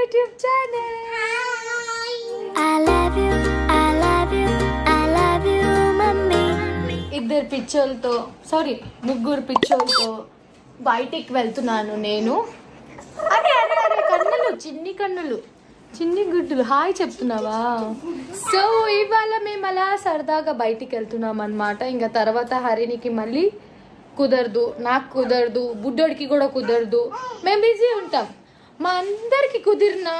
YouTube channel. ఇద్దరు పిచ్చోళ్ళతో ముగ్గురు పిచ్చోళ్ళతో బయటికి వెళ్తున్నాను నేను. అరే అరే అరే కన్నులు, చిన్ని గుడ్డులు హాయ్ చెప్తున్నావా? సో ఇవాళ మేము అలా సరదాగా బయటికి వెళ్తున్నాం అనమాట. ఇంకా తర్వాత హరినికి మళ్ళీ కుదరదు, నాకు కుదరదు, బుడ్డోడికి కూడా కుదరదు, మేము బిజీ ఉంటాం. మా అందరికి కుదిరినా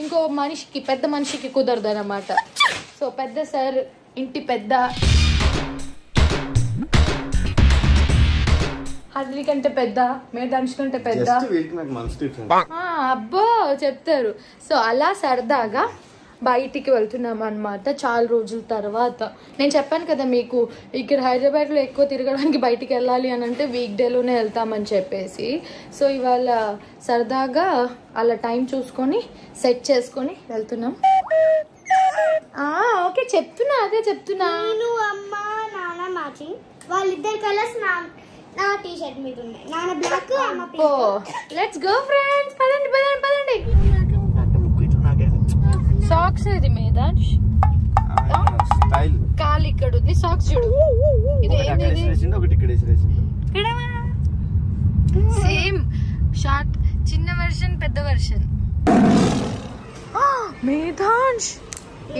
ఇంకో మనిషికి, పెద్ద మనిషికి కుదరదు అన్నమాట. సో పెద్ద సార్, ఇంటి పెద్ద, హరి కంటే పెద్ద, మేధాంశ కంటే పెద్ద, అబ్బో చెప్తారు. సో అలా సరదాగా బయటికి వెళ్తున్నాం అనమాట చాలా రోజుల తర్వాత. నేను చెప్పాను కదా మీకు, ఇక్కడ హైదరాబాద్లో ఎక్కువ తిరగడానికి బయటికి వెళ్ళాలి అని అంటే వీక్ డేలోనే వెళ్తామని చెప్పేసి. సో ఇవాళ సరదాగా అలా టైం చూసుకొని సెట్ చేసుకొని వెళ్తున్నాం. ఓకే చెప్తున్నా, అదే చెప్తున్నా. నేను అమ్మ నాన్న మ్యాచింగ్, వాళ్ళిద్దరు కలర్స్ నా టీ షర్ట్ మీద ఉన్నాయి. నాన్న బ్లాక్, అమ్మ పింక్. లెట్స్ గో ఫ్రెండ్స్, పదండి పదండి పదండి. సాక్స్ ఏది మేధాంశ్? కాలు ఇక్కడ ఉంది, సాక్స్ చూడు. సేమ్ షార్ట్, చిన్న వెర్షన్ పెద్ద వెర్షన్. మేధాంశ్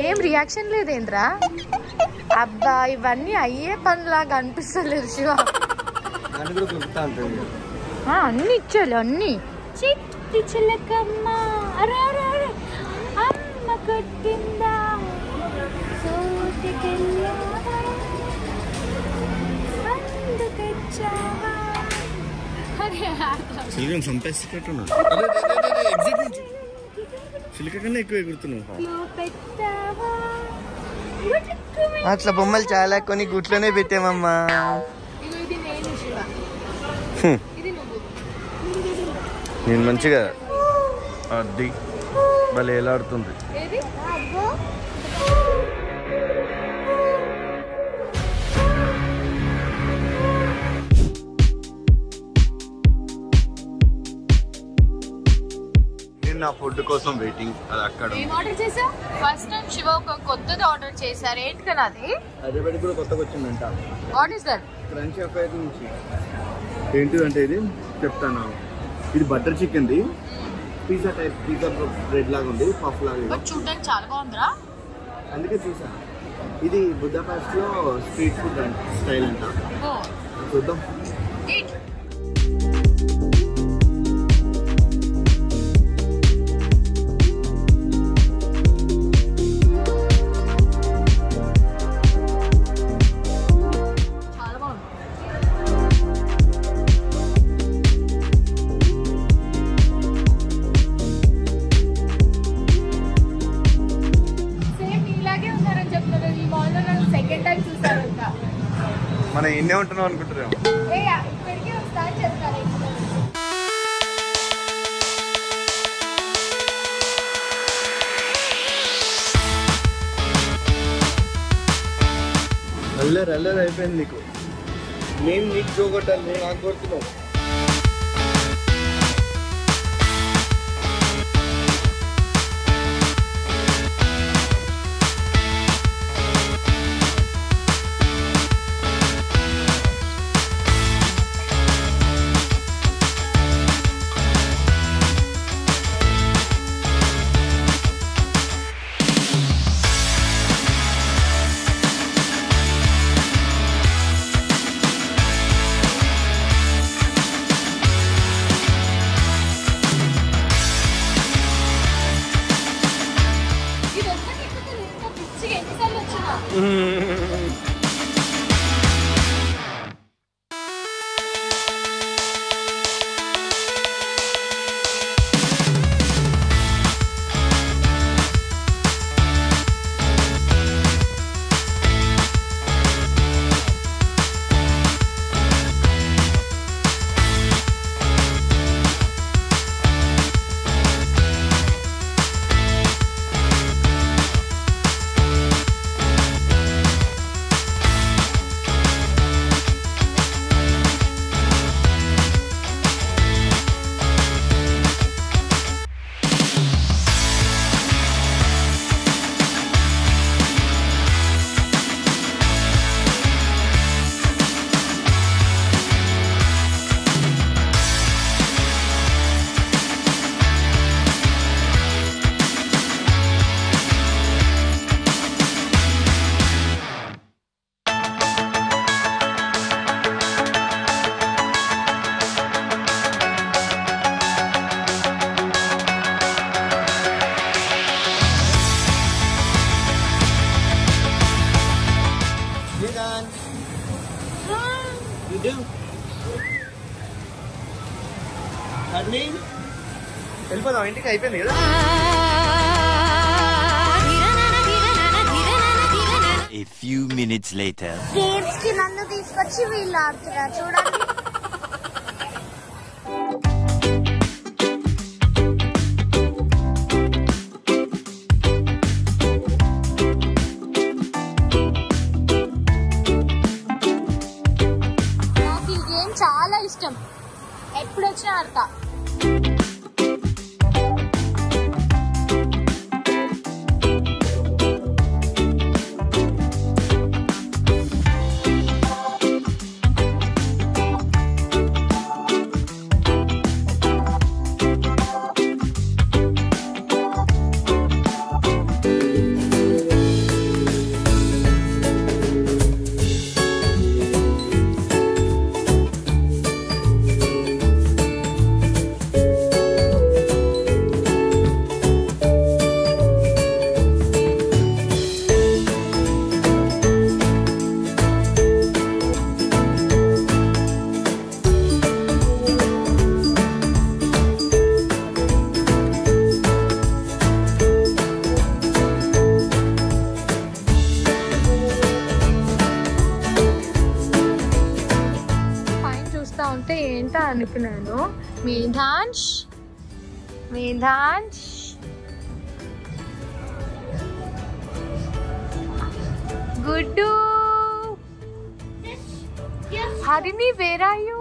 ఏం రియాక్షన్ లేదేంద్రా? అబ్బా ఇవన్నీ అయ్యే పనిలాగా అనిపిస్తలేదు శివ. అన్ని ఇచ్చాలి, అన్ని చిట్టి చిలకమ్మ, అరే అరే అరే అమ్మ కొట్టిందా, సోటికెళ్ళావా, అందుకొచ్చావా. అట్లా బొమ్మలు చాలా కొన్ని గుట్లోనే పెట్టామమ్మా. నేను మంచిగా అది భలే ఎలాడుతుంది. నా ఫుడ్ కోసం వెయిటింగ్. అది అక్కడ ఏం ఆర్డర్ చేసా? ఫస్ట్ టైం శివ ఒక కొత్తది ఆర్డర్ చేశారు. ఏంటి కదా అది? హైదరాబాద్ కూడా కొత్తగా వచ్చిందంట. What is that? Crunchy affair నుంచి. ఏంటిదంటే ఇది చెప్తాను. ఇది butter chicken the, pizza type, pizza bread లాగా ఉంది, పఫ్ లాగా. బట్ చూడడానికి చాలా బాగుందిరా, అందుకే చూసా. ఇది బుదాపెస్ట్ లో స్ట్రీట్ ఫుడ్ స్టైల్ అంట. చూద్దాం. మనం ఎన్నే ఉంటున్నాం అనుకుంటున్నాం. అల్లరి అయిపోయింది నీకు. నేను నీకు చూగొట్టాలి, నువ్వు నాకు కొడుతున్నావు. వెళ్ళిపోదాం ఇంటికి, అయిపోయింది కదా. A few minutes later. Games కి నన్ను తీసుకొచ్చి వీళ్ళు ఆడుతున్నారు చూడండి. నాకు ఈ గేమ్ చాలా ఇష్టం, ఎప్పుడు వచ్చినా ఆడతా. ఉంటే ఏంటో అనుకున్నాను. మీధాంష్ గుడ్డు హరిణి, వేర్ ఆర్ యూ?